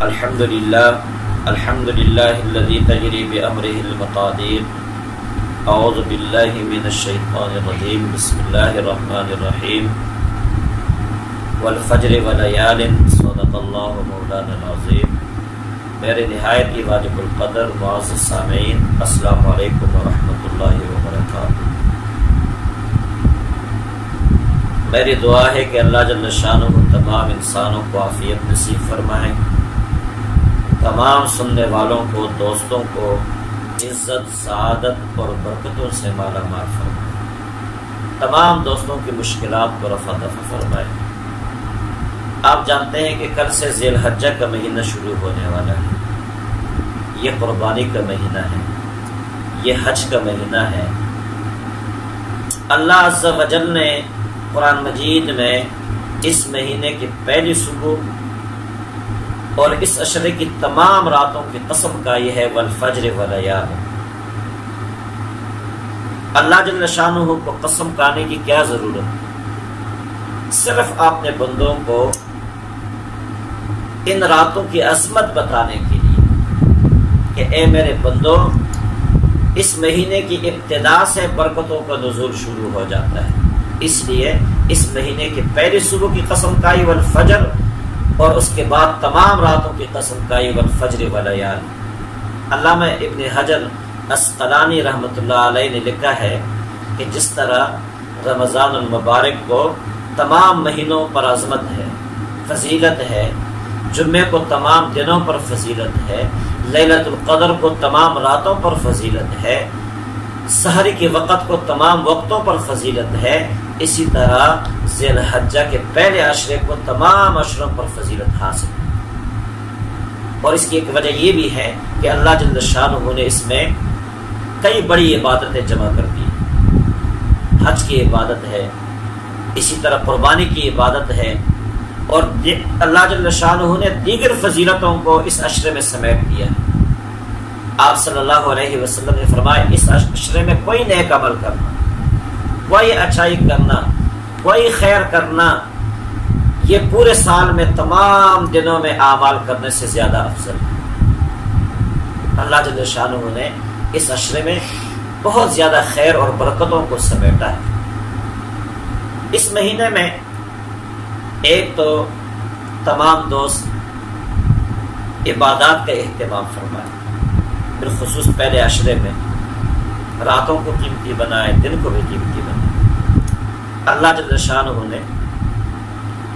الحمد لله الذي تجري بأمره المقادير. اعوذ باللہ من الشیطان الرجیم. بسم اللہ الرحمن الرحیم. والفجر ولیال صدق اللہ مولانا العظیم. میرے نہایت ہی واجب القدر معزز سامعین، السلام علیکم ورحمۃ اللہ وبرکاتہ. میری دعا ہے کہ اللہ جل شانہ تمام انسانوں کو عافیت نصیب فرمائے، تمام سننے والوں کو، دوستوں کو عزت، سعادت اور برکتوں سے مالا مال فرمائے، تمام دوستوں کی مشکلات کو رفع دفع فرمائے. آپ جانتے ہیں کہ کل سے ذی الحجہ کا مہینہ شروع ہونے والا ہے. یہ قربانی کا مہینہ ہے، یہ حج کا مہینہ ہے. اللہ عز و جل نے قرآن مجید میں اس مہینے کی پہلی صبح اور اس عشرے کی تمام راتوں کی قسم کھائی ہے، والفجر ولیال. اللہ جل شانہ کو قسم کھانے کی کیا ضرورت؟ صرف اپنے بندوں کو ان راتوں کی عظمت بتانے کے لیے کہ اے میرے بندو، اس مہینے کی ابتدا سے برکتوں کا نزول شروع ہو جاتا ہے. اس لیے اس مہینے کی پہلی صبح کی قسم کھائی والفجر، اور اس کے بعد تمام راتوں کی قسم کھائی والفجر ولیال. علامہ ابن حجر عسقلانی رحمۃ اللہ علیہ نے لکھا ہے کہ جس طرح رمضان المبارک کو تمام مہینوں پر عظمت ہے، فضیلت ہے، جمعے کو تمام دنوں پر فضیلت ہے، لیلۃ القدر کو تمام راتوں پر فضیلت ہے، سحری کے وقت کو تمام وقتوں پر فضیلت ہے، اسی طرح ذی الحجہ کے پہلے عشرے کو تمام عشروں پر فضیلت حاصل ہے. اور اس کی ایک وجہ یہ بھی ہے کہ اللہ جل شانہ نے اس میں کئی بڑی عبادتیں جمع کر دی. حج کی عبادت ہے، اسی طرح قربانی کی عبادت ہے، اور اللہ جل شانہ نے دیگر فضیلتوں کو اس عشرے میں سمیٹ دیا ہے. آپ صلی اللہ علیہ وسلم نے فرمایا، اس عشرے میں کوئی نیک عمل کرنا، کوئی اچھائی کرنا، کوئی خیر کرنا، یہ پورے سال میں تمام دنوں میں اعمال کرنے سے زیادہ افضل ہے. اللہ جل شانہ نے اس عشرے میں بہت زیادہ خیر اور برکتوں کو سمیٹا ہے. اس مہینے میں ایک تو تمام دوست عبادات کا اہتمام فرمائے، بالخصوص پہلے عشرے میں راتوں کو قیمتی بنائے، دن کو بھی قیمتی بنائے. اللہ جل شانہ نے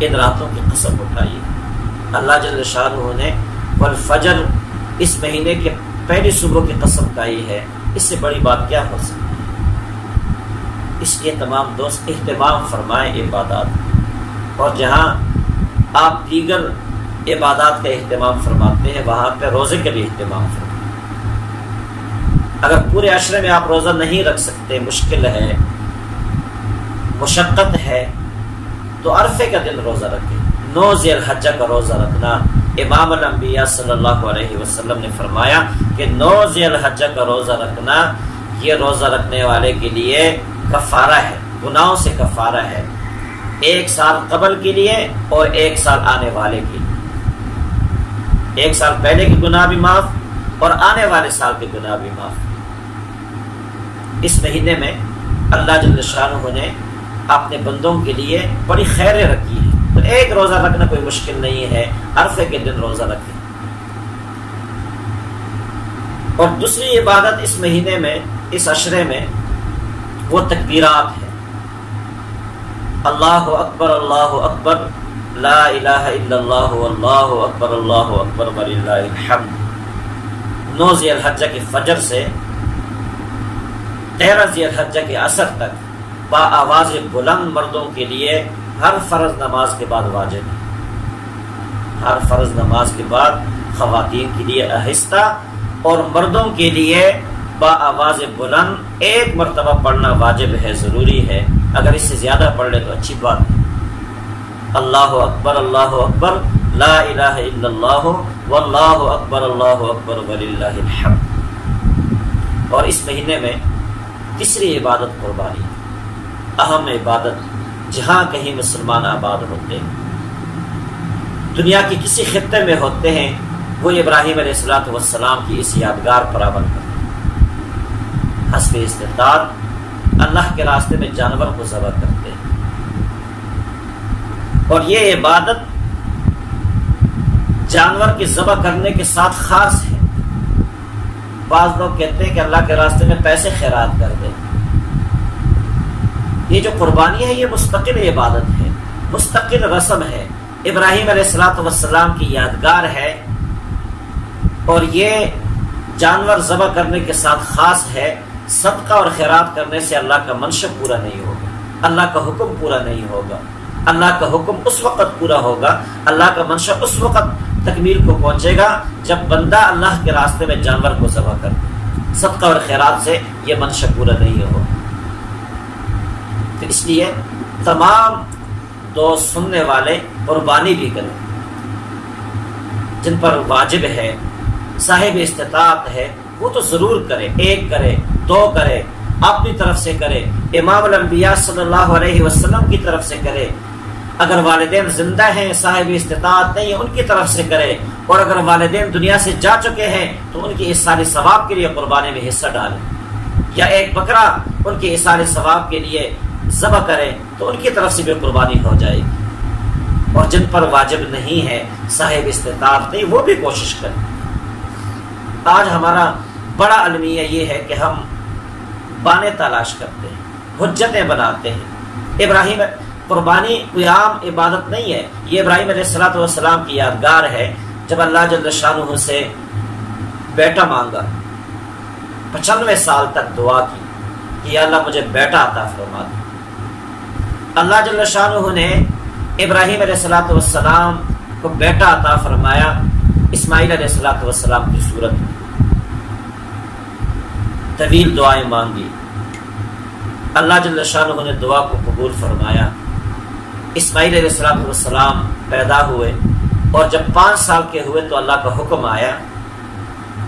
ان راتوں کی قسم اٹھائی. اللہ جل شانہ نے والفجر اس مہینے کے پہلی صبح کی قسم کھائی ہے. اس سے بڑی بات کیا ہو سکتی ہے؟ اس لیے تمام دوست اہتمام فرمائیں عبادات، اور جہاں آپ دیگر عبادات کا اہتمام فرماتے ہیں وہاں پہ روزے کا بھی اہتمام فرمائیں. اگر پورے عشرے میں آپ روزہ نہیں رکھ سکتے، مشکل ہے، مشقت ہے، تو عرفے کا دن روزہ رکھیں. 9 ذی الحجہ کا روزہ رکھنا، امام الانبیاء صلی اللہ علیہ وسلم نے فرمایا کہ 9 ذی الحجہ کا روزہ رکھنا یہ روزہ رکھنے والے کے لیے کفارہ ہے، گناہوں سے کفارہ ہے، 1 سال قبل کے لیے اور 1 سال آنے والے کے لیے. 1 سال پہلے کے گناہ بھی معاف اور آنے والے سال کے گناہ بھی معاف. اس مہینے میں اللہ جل شانہ نے اپنے بندوں کے لیے بڑی خیریں رکھی ہیں. تو ایک روزہ رکھنا کوئی مشکل نہیں ہے، عرفے کے دن روزہ رکھیں. اور دوسری عبادت اس مہینے میں، اس عشرے میں، وہ تکبیرات ہے. اللہ اکبر، اللہ اکبر، لا الہ الا اللہ، واللہ اکبر، اللہ اکبر وللہ الحمد. 9 ذی الحجہ کی فجر سے 13 ذی الحجہ کے عصر تک با آواز بلند مردوں کے لیے ہر فرض نماز کے بعد واجب ہے. ہر فرض نماز کے بعد خواتین کے لیے آہستہ اور مردوں کے لیے با آواز بلند 1 مرتبہ پڑھنا واجب ہے، ضروری ہے. اگر اس سے زیادہ پڑھ لے تو اچھی بات ہے. اللہ اکبر، اللہ اکبر، لا الہ الا اللہ، واللہ اکبر، اللہ اکبر وللہ الحمد. اور اس مہینے میں تیسری عبادت قربانی، اہم عبادت. جہاں کہیں مسلمان آباد ہوتے ہیں، دنیا کے کسی خطے میں ہوتے ہیں، وہ ابراہیم علیہ السلام کی اس یادگار پر عمل کرتے ہیں، حسب استطاعت اللہ کے راستے میں جانور کو ذبح کرتے ہیں۔ اور یہ عبادت جانور کی ذبح کرنے کے ساتھ خاص ہے۔ بعض لوگ کہتے ہیں کہ اللہ کے راستے میں پیسے خیرات کر دیں۔ یہ جو قربانی ہے یہ مستقل عبادت ہے، مستقل رسم ہے، ابراہیم علیہ السلام کی یادگار ہے، اور یہ جانور ذبح کرنے کے ساتھ خاص ہے۔ صدقہ اور خیرات کرنے سے اللہ کا منشا پورا نہیں ہوگا، اللہ کا حکم پورا نہیں ہوگا۔ اللہ کا حکم اس وقت پورا ہوگا، اللہ کا منشا اس وقت تکمیل کو پہنچے گا جب بندہ اللہ کے راستے میں جانور کو ذبح کر دے۔ صدقہ اور خیرات سے یہ منشا پورا نہیں ہوگا۔ تو اس لیے تمام دوست سننے والے قربانی بھی کریں، جن پر واجب ہے، صاحب استطاعت ہے، وہ تو ضرور کرے، ایک کرے، دو کرے، اپنی طرف سے کرے، امام الانبیاء صلی اللہ علیہ وسلم کی طرف سے کرے، اگر والدین زندہ ہیں صاحب استطاعت نہیں ان کی طرف سے کرے، اور اگر والدین دنیا سے جا چکے ہیں تو ان کی ایصال ثواب کے لیے قربانی میں حصہ ڈالیں، یا ایک بکرا ان کی ایصال ثواب کے لیے ذبح کرے تو ان کی طرف سے بھی قربانی ہو جائے گی۔ اور جن پر واجب نہیں ہے، صاحب استطاعت نہیں، وہ بھی کوشش کریں۔ آج ہمارا بڑا المیہ یہ ہے کہ ہم بانے تلاش کرتے ہیں، حجتیں بناتے ہیں۔ ابراہیم قربانی کوئی عام عبادت نہیں ہے، یہ ابراہیم علیہ السلام کی یادگار ہے جب اللہ جل شانہ سے بیٹا مانگا، 95 سال تک دعا کی کہ یا اللہ مجھے بیٹا عطا فرما دے۔ اللہ جل شانہ نے ابراہیم علیہ السلام کو بیٹا عطا فرمایا اسماعیل علیہ السلام کی صورت میں۔ طویل دعائیں مانگی، اللہ جل شانہ نے دعا کو قبول فرمایا۔ اسماعیل علیہ السلام پیدا ہوئے، اور جب 5 سال کے ہوئے تو اللہ کا حکم آیا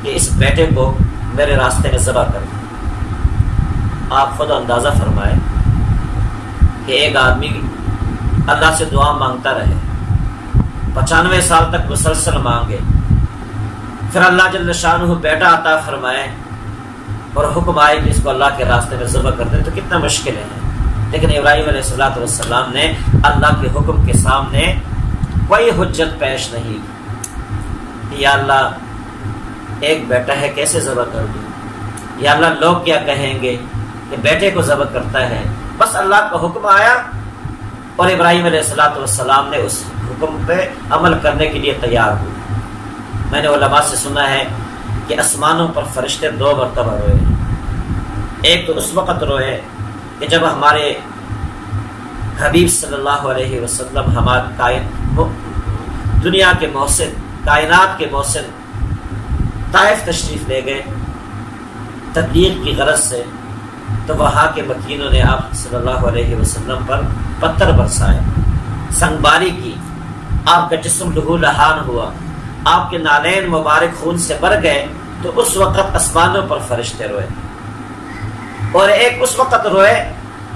کہ اس بیٹے کو میرے راستے میں ذبح کر دو۔ آپ خود اندازہ فرمائیں کہ ایک آدمی اللہ سے دعا مانگتا رہے، 95 سال تک مسلسل مانگے، پھر اللہ جل شانہ بیٹا عطا فرمائے اور حکم آئے کہ اس کو اللہ کے راستے میں ذبح کر دیں، تو کتنا مشکل ہے۔ لیکن ابراہیم علیہ السلام نے اللہ کے حکم کے سامنے کوئی حجت پیش نہیں کی۔ یا اللہ ایک بیٹا ہے کیسے ذبح کر دوں، یا اللہ لوگ کیا کہیں گے کہ بیٹے کو ذبح کرتا ہے۔ بس اللہ کا حکم آیا اور ابراہیم علیہ السلام نے اس حکم پہ عمل کرنے کے لیے تیار ہوئے۔ میں نے علماء سے سنا ہے کہ آسمانوں پر فرشتے 2 مرتبہ روئے، ایک تو اس وقت روئے کہ جب ہمارے حبیب صلی اللہ علیہ وسلم ہمارے دنیا کے محسن، کائنات کے محسن طائف تشریف لے گئے تبلیغ کی غرض سے، تو وہاں کے مکینوں نے آپ صلی اللہ علیہ وسلم پر پتھر برسائے، سنگباری کی، آپ کا جسم لہو لہان ہوا، آپ کے نالین مبارک خون سے بھر گئے۔ تو اس وقت آسمانوں پر فرشتے روئے، اور ایک اس وقت روئے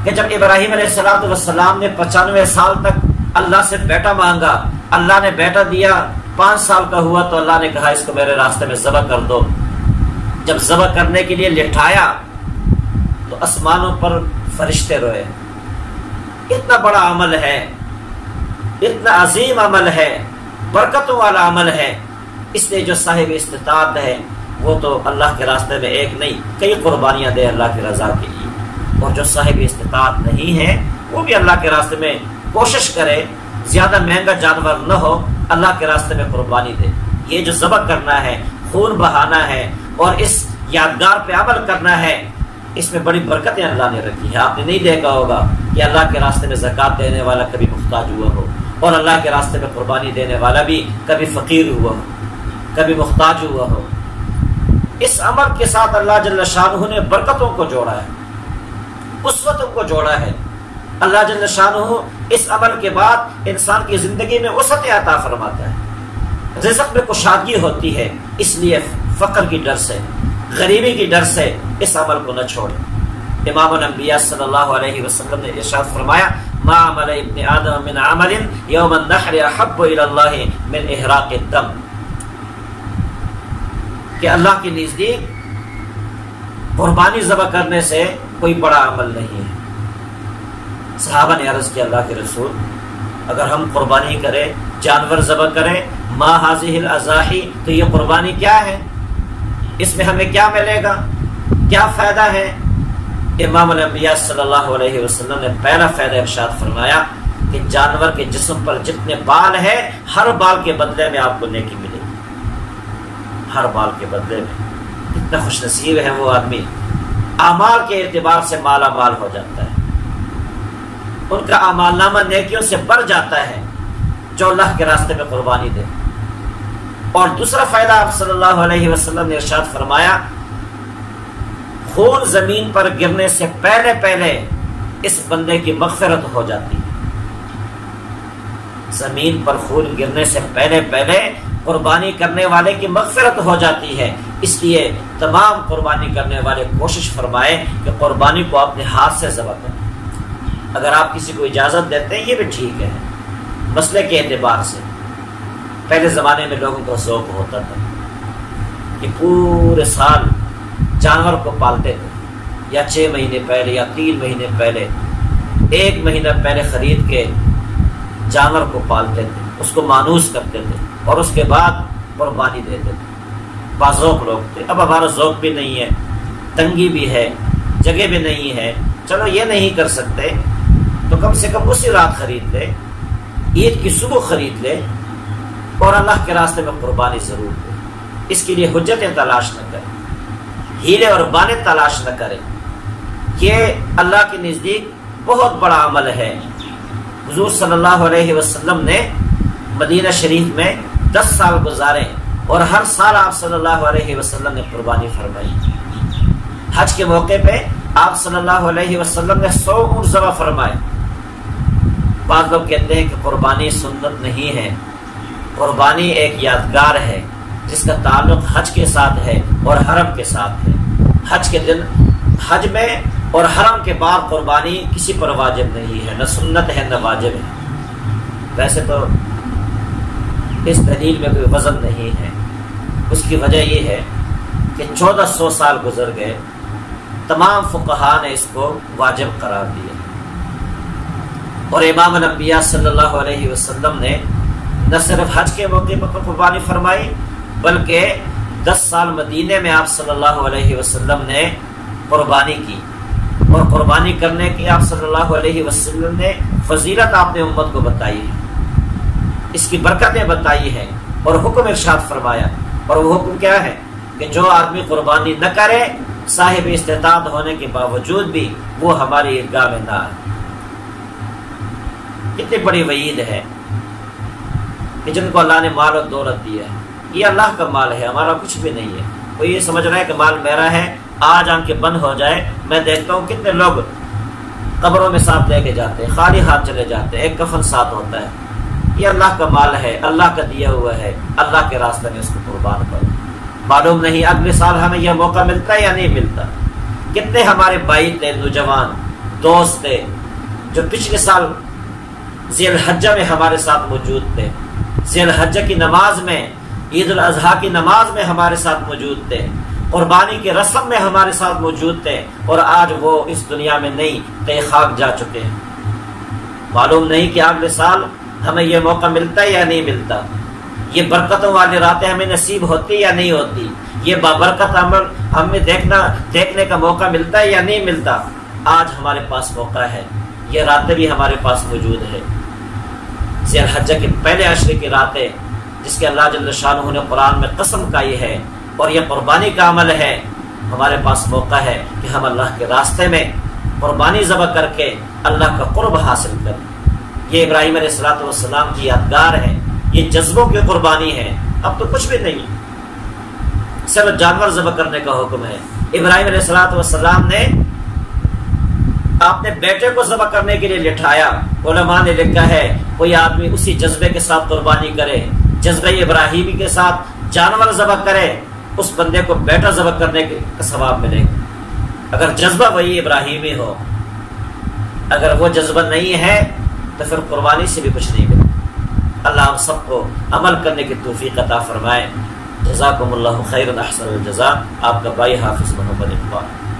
کہ جب ابراہیم علیہ السلام نے 95 سال تک اللہ سے بیٹا مانگا، اللہ نے بیٹا دیا، 5 سال کا ہوا تو اللہ نے کہا اس کو میرے راستے میں ذبح کر دو۔ جب ذبح کرنے کے لیے لٹھایا تو آسمانوں پر فرشتے روئے۔ اتنا بڑا عمل ہے، اتنا عظیم عمل ہے، برکتوں والا عمل ہے، اس لیے جو صاحب استطاعت ہے وہ تو اللہ کے راستے میں ایک نہیں کئی قربانیاں دے اللہ کی رضا کے لیے، اور جو صاحب استطاعت نہیں ہے وہ بھی اللہ کے راستے میں کوشش کرے، زیادہ مہنگا جانور نہ ہو، اللہ کے راستے میں قربانی دے۔ یہ جو ذبح کرنا ہے، خون بہانا ہے اور اس یادگار پہ عمل کرنا ہے، اس میں بڑی برکتیں اللہ نے رکھی ہے۔ آپ نے نہیں دیکھا ہوگا کہ اللہ کے راستے میں زکوٰۃ دینے والا کبھی محتاج ہوا ہو، اور اللہ کے راستے میں قربانی دینے والا بھی کبھی فقیر ہوا ہو، کبھی محتاج ہوا ہو۔ اس عمل کے ساتھ اللہ جل شانہ نے برکتوں کو جوڑا ہے، وسعتوں کو جوڑا ہے۔ اللہ جل شانہ اس عمل کے بعد انسان کی زندگی میں وسعت عطا فرماتا ہے، رزق میں کشادگی ہوتی ہے۔ اس لیے فقر کی ڈر سے، غریبی کی ڈر سے اس عمل کو نہ چھوڑیں۔ امام الانبیاء صلی اللہ علیہ وسلم نے ارشاد فرمایا، ما عمل ابن آدم من عمل یوم النحر احب الی اللہ من احراق الدم۔ کہ اللہ کے نزدیک قربانی ذبح کرنے سے کوئی بڑا عمل نہیں ہے۔ صحابہ نے عرض کیا اللہ کے رسول، اگر ہم قربانی کریں، جانور ذبح کریں، ما هذه الاضاحی، تو یہ قربانی کیا ہے؟ اس میں ہمیں کیا ملے گا؟ کیا فائدہ ہے؟ امام الانبیاء صلی اللہ علیہ وسلم نے پہلا فائدہ ارشاد فرمایا کہ جانور کے جسم پر جتنے بال ہیں، ہر بال کے بدلے میں آپ کو نیکی ملے گی۔ ہر بال کے بدلے میں۔ کتنا خوش نصیب ہے وہ آدمی، اعمال کے اعتبار سے مالا مال ہو جاتا ہے، ان کا اعمال نامہ نیکیوں سے بڑھ جاتا ہے جو اللہ کے راستے میں قربانی دے۔ اور دوسرا فائدہ آپ صلی اللہ علیہ وسلم نے ارشاد فرمایا، خون زمین پر گرنے سے پہلے پہلے اس بندے کی مغفرت ہو جاتی ہے۔ زمین پر خون گرنے سے پہلے پہلے قربانی کرنے والے کی مغفرت ہو جاتی ہے۔ اس لیے تمام قربانی کرنے والے کوشش فرمائیں کہ قربانی کو اپنے ہاتھ سے ذبح کریں۔ اگر آپ کسی کو اجازت دیتے ہیں یہ بھی ٹھیک ہے، مسئلے کے اعتبار سے۔ پہلے زمانے میں لوگوں کو ذوق ہوتا تھا کہ پورے سال جانور کو پالتے تھے، یا 6 مہینے پہلے یا 3 مہینے پہلے، 1 مہینہ پہلے خرید کے جانور کو پالتے تھے، اس کو مانوس کرتے تھے اور اس کے بعد قربانی دیتے تھے۔ باذوق لوگ تھے۔ اب ہمارا ذوق بھی نہیں ہے، تنگی بھی ہے، جگہ بھی نہیں ہے، چلو یہ نہیں کر سکتے تو کم سے کم اسی رات خرید لے، عید کی صبح خرید لے اور اللہ کے راستے میں قربانی ضرور دے۔ اس کے لیے حجتیں تلاش نہ کریں، ہیلے اور بانے تلاش نہ کریں۔ یہ اللہ کے نزدیک بہت بڑا عمل ہے۔ حضور صلی اللہ علیہ وسلم نے مدینہ شریف میں 10 سال گزارے اور ہر سال آپ صلی اللہ علیہ وسلم نے قربانی فرمائی۔ حج کے موقع پہ آپ صلی اللہ علیہ وسلم نے 100 اونٹ ذبح فرمائے۔ بعض لوگ کہتے ہیں کہ قربانی سنت نہیں ہے، قربانی ایک یادگار ہے جس کا تعلق حج کے ساتھ ہے اور حرم کے ساتھ ہے۔ حج کے دن، حج میں اور حرم کے بعد قربانی کسی پر واجب نہیں ہے، نہ سنت ہے نہ واجب ہے۔ ویسے تو اس دلیل میں کوئی وزن نہیں ہے۔ اس کی وجہ یہ ہے کہ 1400 سال گزر گئے، تمام فقہاء نے اس کو واجب قرار دیا، اور امام الانبیاء صلی اللہ علیہ وسلم نے نہ صرف حج کے موقع پر قربانی فرمائی بلکہ 10 سال مدینے میں آپ صلی اللہ علیہ وسلم نے قربانی کی، اور قربانی کرنے کی آپ صلی اللہ علیہ وسلم نے فضیلت آپ نے امت کو بتائی ہے، اس کی برکتیں بتائی ہیں اور حکم ارشاد فرمایا۔ اور وہ حکم کیا ہے کہ جو آدمی قربانی نہ کرے، صاحب استطاعت ہونے کے باوجود بھی وہ ہماری عیدگاہ میں نہ آئے۔ کتنی بڑی وعید ہے کہ جن کو اللہ نے مال اور دولت دیا ہے، یہ اللہ کا مال ہے، ہمارا کچھ بھی نہیں ہے۔ کوئی یہ سمجھ رہا ہے کہ مال میرا ہے، آج آنکھیں بند ہو جائے، میں دیکھتا ہوں کتنے لوگ قبروں میں ساتھ لے کے جاتے ہیں، خالی ہاتھ چلے جاتے ہیں، ایک کفن ساتھ ہوتا ہے۔ یہ اللہ کا مال ہے، اللہ کا دیا ہوا ہے، اللہ کے راستے میں اس کو قربان کرو۔ معلوم نہیں اگلے سال ہمیں یہ موقع ملتا ہے یا نہیں ملتا۔ کتنے ہمارے بھائی تھے، نوجوان دوست تھے جو پچھلے سال ذی الحجہ میں ہمارے ساتھ موجود تھے، ذی الحجہ کی نماز میں، عید الاضحیٰ کی نماز میں ہمارے ساتھ موجود تھے، قربانی کی رسم میں ہمارے ساتھ موجود تھے، اور آج وہ اس دنیا میں نہیں تے خاک جا چکے ہیں۔ معلوم نہیں کہ اگلے سال ہمیں یہ موقع ملتا ہے یا نہیں ملتا، یہ برکتوں والی راتیں ہمیں نصیب ہوتی یا نہیں ہوتی، یہ بابرکت عمل ہمیں دیکھنے کا موقع ملتا ہے یا نہیں ملتا۔ آج ہمارے پاس موقع ہے، یہ راتیں بھی ہمارے پاس موجود ہے، ذی الحجہ کے پہلے عشرے کی راتیں جس کے اللہ جل شانہ نے قرآن میں قسم کھائی ہے، اور یہ قربانی کا عمل ہے۔ ہمارے پاس موقع ہے کہ ہم اللہ کے راستے میں قربانی ذبح کر کے اللہ کا قرب حاصل کریں۔ یہ ابراہیم علیہ السلام کی یادگار ہے، یہ جذبوں کی قربانی ہے۔ اب تو کچھ بھی نہیں، صرف جانور ذبح کرنے کا حکم ہے۔ ابراہیم علیہ السلام نے اپنے بیٹے کو ذبح کرنے کے لیے لٹھایا۔ علماء نے لکھا ہے کوئی آدمی اسی جذبے کے ساتھ قربانی کرے، جذبہ ابراہیمی کے ساتھ جانور ذبح کرے، اس بندے کو بیٹا ذبح کرنے کا ثواب ملے گا، اگر جذبہ وہی ابراہیمی ہو۔ اگر وہ جذبہ نہیں ہے تو پھر قربانی سے بھی کچھ نہیں ملے۔ اللہ ہم سب کو عمل کرنے کی توفیق عطا فرمائے۔ جزاکم اللہ خیرا احسن الجزاء. آپ کا بھائی حافظ محمد اقبال.